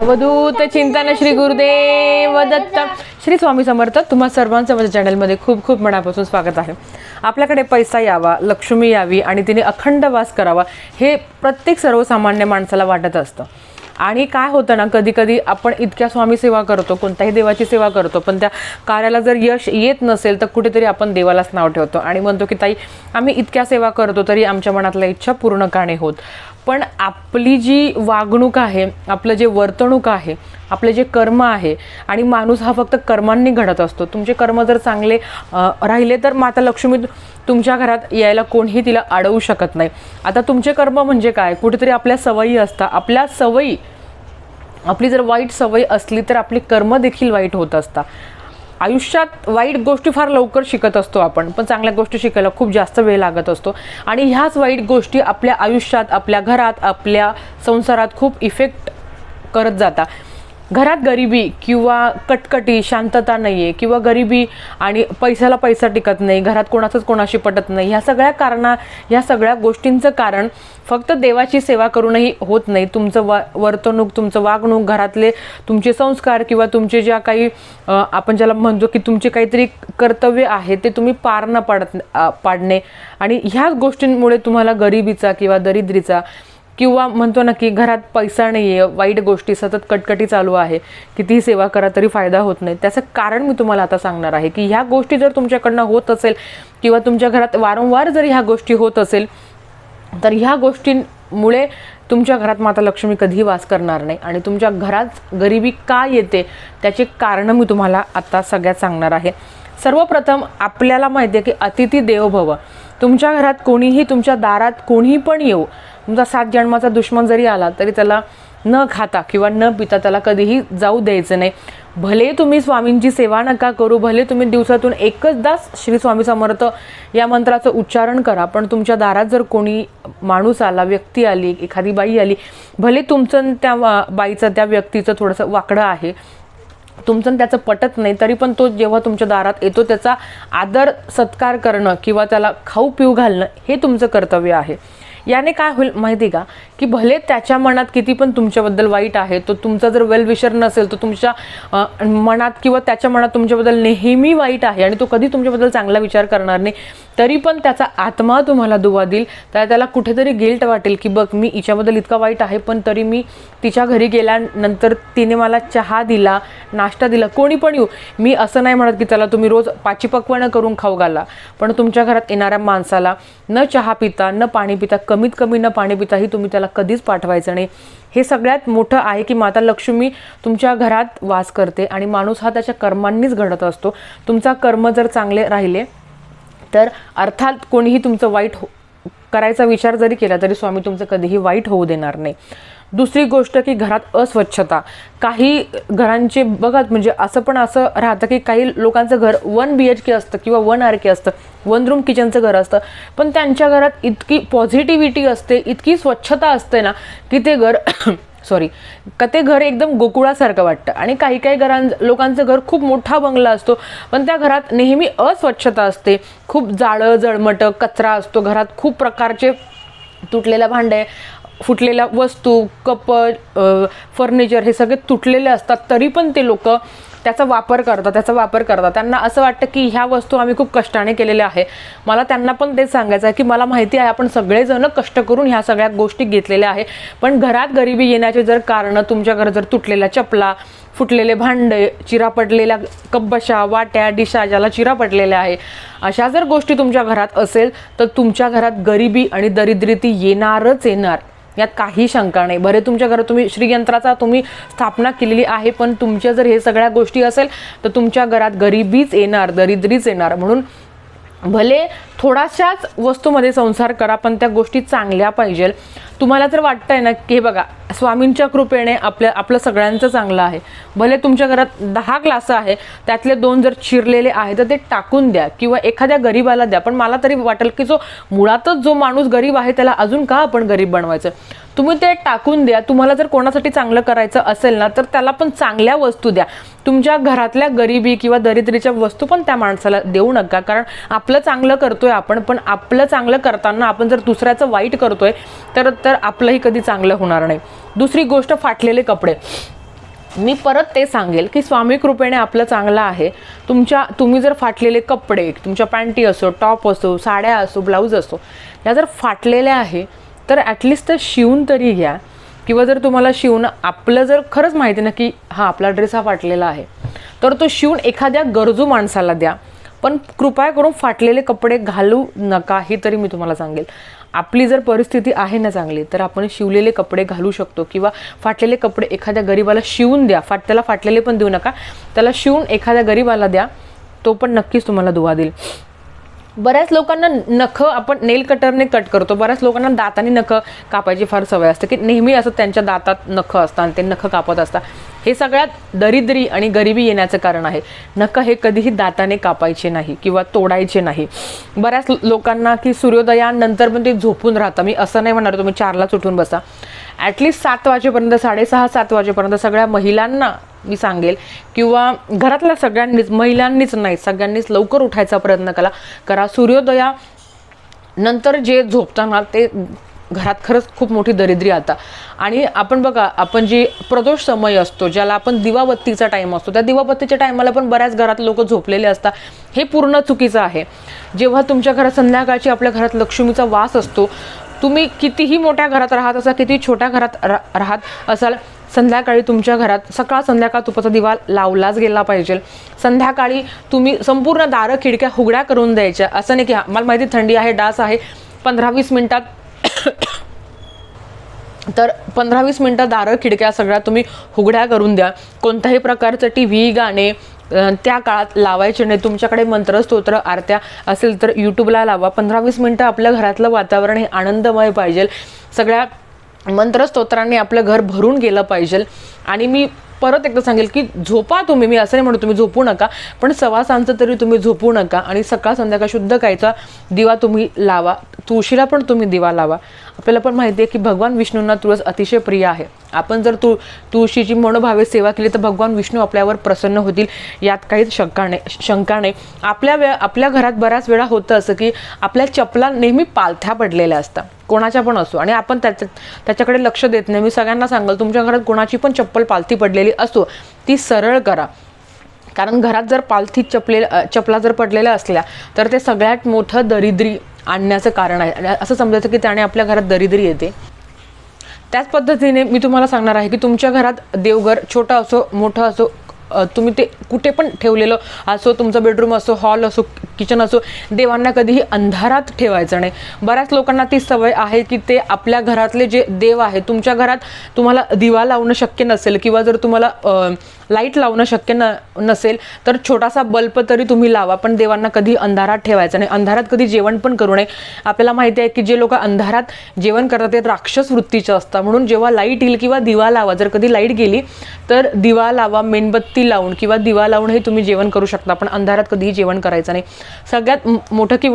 अवधूत चिंतन श्री गुरुदेव दत्त. श्री स्वामी समर्थ. तुम्हा सर्वांचं माझ्या चॅनलमध्ये खूप खूप मनापासून स्वागत आहे. आपल्याकडे पैसा यावा, लक्ष्मी यावी आणि तिने अखंड वास करावा हे प्रत्येक सर्वसामान्य माणसाला वाटत असतं. आणि काय होतं ना, कधी कधी आपण इतक्या स्वामी सेवा करतो, कोणत्याही देवाची सेवा करतो, पण त्या कार्याला जर यश येत नसेल तर कुठेतरी आपण देवालाच नाव ठेवतो आणि म्हणतो की ताई आम्ही इतक्या सेवा करतो तरी आमच्या मनातल्या इच्छा पूर्ण का नाही होत. पण आपली जी वागणूक आहे, आपलं जे वर्तणूक आहे, आपले जे कर्म आहे, आणि माणूस हा फक्त कर्मांनी घडत असतो. तुमचे कर्म जर चांगले राहिले तर माता लक्ष्मी तुमच्या घरात यायला कोणीही तिला अडवू शकत नाही. आता तुमचे कर्म म्हणजे काय, कुठेतरी आपल्या सवयी असतात. आपल्या सवयी, आपली जर वाईट सवय असली तर आपली कर्म देखील वाईट होत असतात. आयुष्यात वाईट गोष्टी फार लवकर शिकत असतो आपण, पण चांगल्या गोष्टी शिकायला खूप जास्त वेळ लागत असतो. आणि ह्याच वाईट गोष्टी आपल्या आयुष्यात, आपल्या घरात, आपल्या संसारात खूप इफेक्ट करत जातात. घरात गरिबी किंवा कटकटी, शांतता नाही आहे, किंवा गरिबी आणि पैशाला पैसा टिकत नाही, घरात कोणाचंच कोणाशी पटत नाही, ह्या सगळ्या गोष्टींचं कारण फक्त देवाची सेवा करूनही होत नाही. तुमचं वर्तणूक, तुमचं वागणूक, घरातले तुमचे संस्कार किंवा तुमचे ज्या काही आपण ज्याला म्हणतो की तुमचे काहीतरी कर्तव्य आहे ते तुम्ही पार न पाडणे, आणि ह्या गोष्टींमुळे तुम्हाला गरिबीचा किंवा दरिद्रीचा किंवा म्हणतो ना की घरात पैसा नाही आहे, वाईट गोष्टी, सतत कटकटी चालू आहे, कितीही सेवा करा तरी फायदा होत नाही. त्याचं कारण मी तुम्हाला आता सांगणार आहे की ह्या गोष्टी जर तुमच्याकडनं होत असेल किंवा तुमच्या घरात वारंवार जर ह्या गोष्टी होत असेल तर ह्या गोष्टींमुळे तुमच्या घरात माता लक्ष्मी कधीही वास करणार नाही. आणि तुमच्या घरात गरिबी का येते त्याचे कारण मी तुम्हाला आता सगळ्यात सांगणार आहे. सर्वप्रथम आपल्याला माहिती आहे की अतिथी देवो भव. तुमच्या घरात कोणीही, तुमच्या दारात कोणीही पण येऊ, तुमचा 7 जन्माचा दुश्मन जरी आला तरी त्याला न खाता किंवा न पिता त्याला कधीही जाऊ द्यायचं नाही. भले तुम्ही स्वामींची सेवा नका करू, भले तुम्ही दिवसातून एकचदाच श्री स्वामी समर्थ या मंत्राचं उच्चारण करा, पण तुमच्या दारात जर कोणी माणूस आला, व्यक्ती आली, एखादी बाई आली, भले तुमचं त्या बाईचं, त्या व्यक्तीचं थोडंसं वाकडं आहे, तुमचं त्याचं पटत नाही, तरी पण तो जेव्हा तुमच्या दारात येतो त्याचा आदर सत्कार करणं किंवा त्याला खाऊ पिऊ घालणं हे तुमचं कर्तव्य आहे. याने काय होईल माहिती का, की भले त्याच्या मनात किती पण तुमच्याबद्दल वाईट आहे, तो तुमचा जर वेल विशर नसेल, तो तुमच्या मनात किंवा त्याच्या मनात तुमच्याबद्दल नेहमी वाईट आहे आणि तो कधी तुमच्याबद्दल चांगला विचार करणार नाही, तरी पण त्याचा आत्मा तुम्हाला दुवा देईल. त्याला कुठेतरी गिल्ट वाटेल की बघ मी हिच्याबद्दल इतका वाईट आहे, पण तरी मी तिच्या घरी गेल्यानंतर तिने मला चहा दिला, नाश्ता दिला, कोणी पण येऊ, मी असं नाही म्हणत की त्याला तुम्ही रोज पाची पक्वानं करून खाऊ घाला, पण तुमच्या घरात येणाऱ्या माणसाला न चहा पिता, न पाणी पिता, कमीत कमी न पाणी पिताही तुम्ही त्याला कधीच पाठवायचं नाही. हे सगळ्यात मोठं आहे की माता लक्ष्मी तुमच्या घरात वास करते आणि माणूस हा त्याच्या कर्मांनीच घडत असतो. तुमचा कर्म जर चांगले राहिले तर अर्थात कोणीही तुमचं वाईट करायचा विचार जरी केला तरी स्वामी तुमचं कधीही वाईट होऊ देणार नाही. दुसरी गोष्ट की घरात अस्वच्छता. काही घरांचे बघा, म्हणजे असं राहतं की काही लोकांचं घर 1 BHK असतं किंवा 1 RK असतं, 1 रूम किचनचं घर असतं, पण त्यांच्या घरात इतकी पॉझिटिव्हिटी असते, इतकी स्वच्छता असते ना की ते घर ते घर एकदम गोकुळासारखं वाटतं. आणि काही लोकांचं घर खूप मोठा बंगला असतो, पण त्या घरात नेहमी अस्वच्छता असते, खूप जाळं जळमटं कचरा असतो, घरात खूप प्रकारचे तुटलेल्या भांडे, फुटलेल्या वस्तू, कप, फर्निचर हे सगळे तुटलेले असतात, तरी पण ते लोक त्याचा वापर करतात. त्यांना असं वाटतं की ह्या वस्तू आम्ही खूप कष्टाने केलेल्या आहे. मला त्यांना पण तेच सांगायचं आहे की मला माहिती आहे आपण सगळेजण कष्ट करून ह्या सगळ्या गोष्टी घेतलेल्या आहे, पण घरात गरिबी येण्याचे जर कारण, तुमच्या घरात जर तुटलेल्या चपला, फुटलेले भांडे, चिरा पडलेल्या कब्बशा, वाट्या, डिशा ज्याला चिरा पडलेल्या आहे, अशा जर गोष्टी तुमच्या घरात असेल तर तुमच्या घरात गरिबी आणि दरिद्री येणारच येणार, यात काही शंका नाही. बरे तुमच्या घरात तुम्ही श्रीयंत्राचा स्थापना केलेली आहे, पण तुमच्या जर हे सगळ्या गोष्टी असेल तर तुमच्या घरात गरिबीच येणार, दरिद्रीच येणार. म्हणून भले थोड्याशाच वस्तूमध्ये संसार करा, पण त्या गोष्टी चांगल्या पाहिजे. तुम्हाला जर वाटतंय ना की हे बघा स्वामींच्या कृपेने आपलं सगळ्यांचं चांगलं आहे, भले तुमच्या घरात 10 ग्लास आहे, त्यातले 2 जर चिरलेले आहे तर ते टाकून द्या किंवा एखाद्या गरीबाला द्या. पण मला तरी वाटेल की मुळातच जो माणूस गरीब आहे त्याला अजून का आपण गरीब बनवायचं, तुम्ही ते टाकून द्या. तुम्हाला जर कोणासाठी चांगलं करायचं असेल ना तर त्याला पण चांगल्या वस्तू द्या. तुमच्या घरातल्या गरिबी किंवा दरिद्रीच्या वस्तू पण त्या माणसाला देऊ नका, कारण आपलं चांगलं करतोय आपण, पण आपलं चांगलं करताना आपण जर दुसऱ्याचं वाईट करतोय तर आपलंही कधी चांगलं होणार नाही. दुसरी गोष्ट, फाटलेले कपडे. मी परत ते सांगेल की स्वामी कृपेने आपलं चांगलं आहे. तुम्ही जर फाटलेले कपडे, तुमच्या पॅन्टी असो, टॉप असो, साड्या असो, ब्लाऊज असो, या जर फाटलेल्या आहे तर ॲटलिस्ट तर शिवून तरी घ्या. किंवा जर तुम्हाला शिवून आपलं जर खरंच माहिती ना की हा आपला ड्रेस हा फाटलेला आहे, तर तो शिवून एखाद्या गरजू माणसाला द्या. पण कृपया करून फाटलेले कपडे घालू नका, हे तरी मी तुम्हाला सांगेल. आपली जर परिस्थिती आहे ना चांगली, तर आपण शिवलेले कपडे घालू शकतो. किंवा फाटलेले कपडे एखाद्या गरीबाला शिवून द्या. त्याला फाटलेले पण देऊ नका, त्याला शिवून एखाद्या गरीबाला द्या, तो पण नक्कीच तुम्हाला दुवा देईल. बऱ्याच लोकांना नखं आपण नेल कटरने कट करतो. बऱ्याच लोकांना दाताने नखं कापायची फार सवय असते, की नेहमी असं त्यांच्या दातात नखं असतात आणि ते नखं कापत असतात. हे सगळ्यात दरिद्री आणि गरिबी येण्याचं कारण आहे. नखं हे कधीही दाताने कापायचे नाही किंवा तोडायचे नाही. बऱ्याच लोकांना की सूर्योदयानंतर पण ते झोपून राहतं. मी असं नाही म्हणणार तुम्ही 4लाच उठून बसा. ॲटलिस्ट 7 वाजेपर्यंत, 6:30-7 वाजेपर्यंत सगळ्या महिलांना मी सांगेल, किंवा घरातल्या सगळ्यांनीच, महिलांनीच नाही सगळ्यांनीच लवकर उठायचा प्रयत्न करा. सूर्योदयानंतर जे झोपताना ते घरात खरंच खूप मोठी दरिद्री आता. आणि आपण बघा, आपण जी प्रदोष समय असतो, ज्याला आपण दिवाबत्तीचा टाईम असतो, त्या दिवाबत्तीच्या टायमाला पण बऱ्याच घरात लोक झोपलेले असतात. हे पूर्ण चुकीचं आहे. जेव्हा तुमच्या घरात संध्याकाळची आपल्या घरात लक्ष्मीचा वास असतो, तुम्ही कितीही मोठ्या घरात राहत असाल, किती छोट्या घरात राहत असाल, संध्याकाळी तुमच्या घरात सकाळ संध्याकाळ तुपाचा दिवा लावलाच गेला पाहिजे. संध्याकाळी तुम्ही संपूर्ण दारं खिडक्या उघड्या करून द्यायच्या. असं नाही की मला माहिती थंडी आहे, डास आहे, 15-20 मिनिटात तर 15-20 मिनिटं दारं खिडक्या सगळ्या तुम्ही उघड्या करून द्या. कोणत्याही प्रकारचं TV, गाणे त्या काळात लावायचे नाही. तुमच्याकडे मंत्रस्तोत्र, आरत्या असेल तर यूट्यूबला लावा. 15-20 मिनिटं आपल्या घरातलं वातावरण हे आनंदमय पाहिजे. सगळ्या मंत्रस्तोत्रांनी आपलं घर भरून गेलं पाहिजे. आणि मी परत एकदा सांगेल की झोपा तुम्ही. मी असं नाही म्हणतो तुम्ही झोपू नका, पण सवासांचं तरी तुम्ही झोपू नका. आणि सकाळ संध्याकाळ शुद्ध गायचा दिवा तुम्ही लावा. तुळशीला पण तुम्ही दिवा लावा. आपल्याला पण माहिती आहे की भगवान विष्णूंना तुळस अतिशय प्रिय आहे. आपण जर तुळशीची मनोभावे सेवा केली तर भगवान विष्णू आपल्यावर प्रसन्न होतील, यात काहीच शंका नाही. आपल्या घरात बऱ्याच वेळा होतं असं की आपल्या चपला नेहमी पालथ्या पडलेल्या असतात, कोणाच्या पण असो, आणि आपण त्याच्याकडे लक्ष देत नाही. मी सगळ्यांना सांगेल, तुमच्या घरात कोणाची पण चप्पल पालथी पडलेली असो, ती सरळ करा. कारण घरात जर पालथी चपला जर पडलेल्या असल्या तर ते सगळ्यात मोठं दरिद्री आणण्याचं कारण आहे. असं समजायचं की त्याने आपल्या घरात दरिद्री येते. त्याच पद्धतीने मी तुम्हाला सांगणार आहे की तुमच्या घरात देवघर छोटं असो मोठं असो, तुम्ही ते कुठे पण ठेवलेलं असो, तुमचं बेडरूम असो, हॉल असो, किचन असो, देवांना कधीही अंधारात ठेवायचं नाही. बऱ्याच लोकांना ती सवय आहे की ते आपल्या घरातले जे देव आहे, तुमच्या घरात तुम्हाला दिवा लावणं शक्य नसेल किंवा जर तुम्हाला लाईट लावणं शक्य नसेल तर छोटासा बल्ब तरी तुम्ही लावा, पण देवांना कधी अंधारात ठेवायचं नाही. अंधारात कधी जेवण पण करू नये. आपल्याला माहिती आहे की जे लोक अंधारात जेवण करतात ते राक्षस वृत्तीचे असतात. म्हणून जेव्हा लाईट येईल किंवा दिवा लावा, जर कधी लाईट गेली तर दिवा लावा, मेणबत्ती लावून किंवा दिवा लावूनही तुम्ही जेवण करू शकता, पण अंधारात कधीही जेवण करायचं नाही. सगळ्यात मोठं की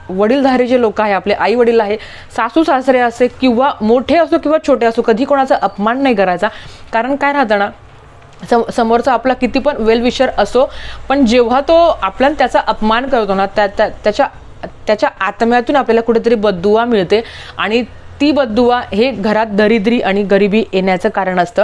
वडीलधारी जे लोक आहे, आपले आई वडील आहे, सासू सासरे असे किंवा मोठे असो किंवा छोटे असो, कधी कोणाचा अपमान नाही करायचा. कारण काय राहतं ना, समोरचा आपला किती पण वेल विशर असो, पण जेव्हा तो आपल्याला त्याचा अपमान करतो ना, त्याच्या आत्म्यातून आपल्याला कुठेतरी बद्दुआ मिळते आणि ती बद्दुआ हे घरात दरिद्री आणि गरिबी येण्याचं कारण असतं.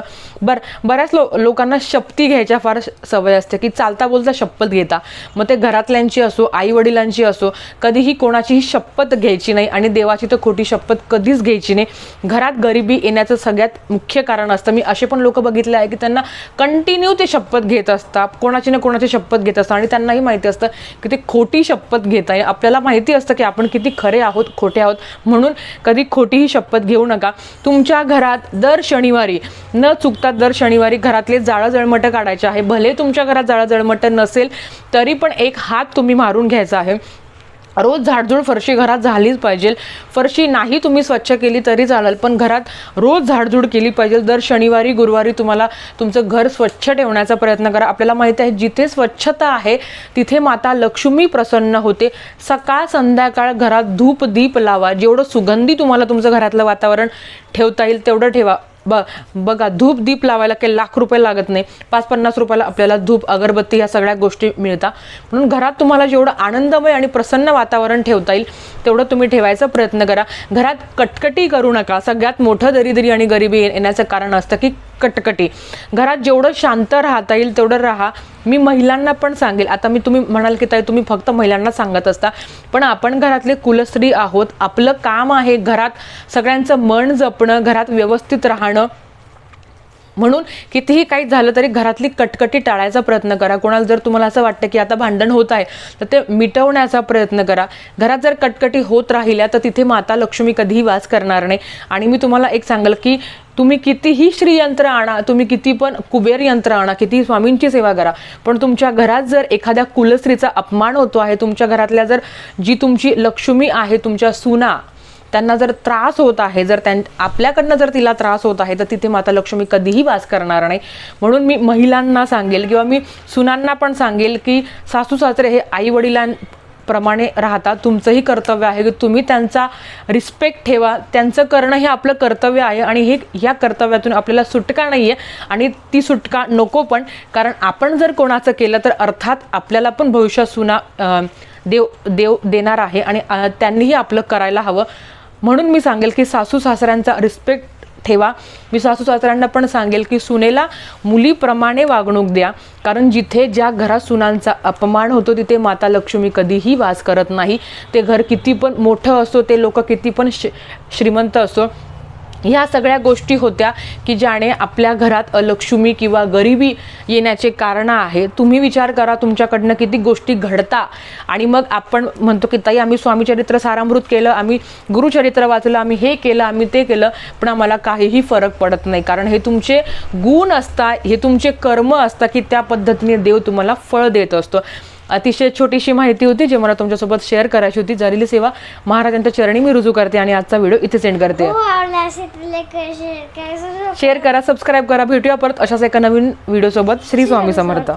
बऱ्याच लोकांना शपथी घ्यायच्या फार सवय असते की चालता बोलता शपथ घेता. मग ते घरातल्यांची असो, आई वडिलांची असो, कधीही कोणाचीही शपथ घ्यायची नाही आणि देवाची तर खोटी शपथ कधीच घ्यायची नाही. घरात गरिबी येण्याचं सगळ्यात मुख्य कारण असतं. मी असे पण लोक बघितले आहे की त्यांना कंटिन्यू ते शपथ घेत असतात, कोणाची ना कोणाची शपथ घेत असतात आणि त्यांनाही माहिती असतं की ते खोटी शपथ घेत आहे. आपल्याला माहिती असतं की आपण किती खरे आहोत, खोटे आहोत, म्हणून कधी खोटी शपथ घेऊ नका. तुमच्या घरात दर शनिवारी न चुकता दर शनिवारी घरातले जाळं जळमटं काढायचे आहे. भले तुमच्या घरात जाळं जळमटं नसेल तरी पण एक हात तुम्ही मारून घ्यायचा आहे. रोज झाडझूड फरशी घरात झालीच पाहिजे. फरशी नाही तुम्ही स्वच्छ केली तरी चालेल, पण घरात रोज झाडझूड केली पाहिजे. दर शनिवारी गुरुवारी तुम्हाला तुमचं घर स्वच्छ ठेवण्याचा प्रयत्न करा. आपल्याला माहिती आहे जिथे स्वच्छता आहे तिथे माता लक्ष्मी प्रसन्न होते. सकाळ संध्याकाळ घरात धूप दीप लावा. जेवढं सुगंधी तुम्हाला तुमचं घरातलं वातावरण ठेवता येईल तेवढं ठेवा. बघा, धूप दीप लावायला काही लाख रुपये लागत नाही, 5-50 रुपयाला आपल्याला धूप अगरबत्ती ह्या सगळ्या गोष्टी मिळतात. म्हणून घरात तुम्हाला जेवढं आनंदमय आणि प्रसन्न वातावरण ठेवता येईल तेवढं तुम्ही ठेवायचा प्रयत्न करा. घरात कटकटी करू नका. सगळ्यात मोठं दरिद्री आणि गरिबी येण्याचं कारण असतं की कटकटी. घरात जेवढं शांत राहता येईल तेवढं राहा. मी महिलांना पण सांगेल, आता तुम्ही म्हणाल की ताई तुम्ही फक्त महिलांना सांगत असता, पण आपण घरातले कुलस्त्री आहोत. आपलं काम आहे घरात सगळ्यांचं मन जपणं, घरात व्यवस्थित राहणं. म्हणून कितीही काही झालं तरी घरातली कटकटी टाळायचा प्रयत्न करा. कोणाला जर तुम्हाला असं वाटतं की आता भांडण होत आहे तर ते मिटवण्याचा प्रयत्न करा. घरात जर कटकटी होत राहिल्या तर तिथे माता लक्ष्मी कधीही वास करणार नाही. आणि मी तुम्हाला एक सांगेल की तुम्ही कितीही श्रीयंत्र आणा, तुम्ही किती पण कुबेर यंत्र आणा, किती स्वामींची सेवा करा, पण तुमच्या घरात जर एखाद्या कुलस्त्रीचा अपमान होतो आहे, तुमच्या घरातल्या जर जी तुमची लक्ष्मी आहे, तुमच्या सुना, त्यांना जर त्रास होत आहे, जर आपल्याकडनं जर तिला त्रास होत आहे तर तिथे माता लक्ष्मी कधीही वास करणार नाही. म्हणून मी महिलांना सांगेल किंवा मी सुनांना पण सांगेल की सासू सासरे हे आई वडिलांप्रमाणे राहतात. तुमचंही कर्तव्य आहे की तुम्ही त्यांचा रिस्पेक्ट ठेवा. त्यांचं करणं हे आपलं कर्तव्य आहे आणि ह्या कर्तव्यातून आपल्याला सुटका नाही आहे आणि ती सुटका नको पण. कारण आपण जर कोणाचं केलं तर अर्थात आपल्याला पण भविष्यात सुना देव देणार आहे आणि त्यांनीही आपलं करायला हवं. म्हणून मी सांगेल की सासू सासऱ्यांचा रिस्पेक्ट ठेवा. मी सासू सासऱ्यांना पण सांगेल की सुनेला मुलीप्रमाणे वागणूक द्या. कारण जिथे ज्या घरात सुनांचा अपमान होतो तिथे माता लक्ष्मी कधीही वास करत नाही. ते घर किती पण मोठं असो, ते लोक किती पण श्रीमंत असो, ह्या सगळ्या गोष्टी होत्या की ज्याने आपल्या घरात अलक्ष्मी किंवा गरिबी येण्याचे कारण आहे. तुम्ही विचार करा तुमच्याकडनं किती गोष्टी घडता आणि मग आपण म्हणतो की ताई आम्ही स्वामीचरित्र सारामृत केलं, आम्ही गुरुचरित्र वाचलं, आम्ही हे केलं, आम्ही ते केलं, पण आम्हाला काहीही फरक पडत नाही. कारण हे तुमचे गुण असतात, हे तुमचे कर्म असतात की त्या पद्धतीने देव तुम्हाला फळ देत असतो. अतिशय छोटीशी माहिती होती जी मला तुमच्यासोबत शेअर करायची होती. झालेली सेवा महाराजांच्या चरणी मी रुजू करते आणि आजचा व्हिडिओ इथे सेंड करते. शेअर करा, सबस्क्राईब करा. भेटूया परत अशाच एका नवीन व्हिडिओ सोबत. श्री स्वामी समर्थ.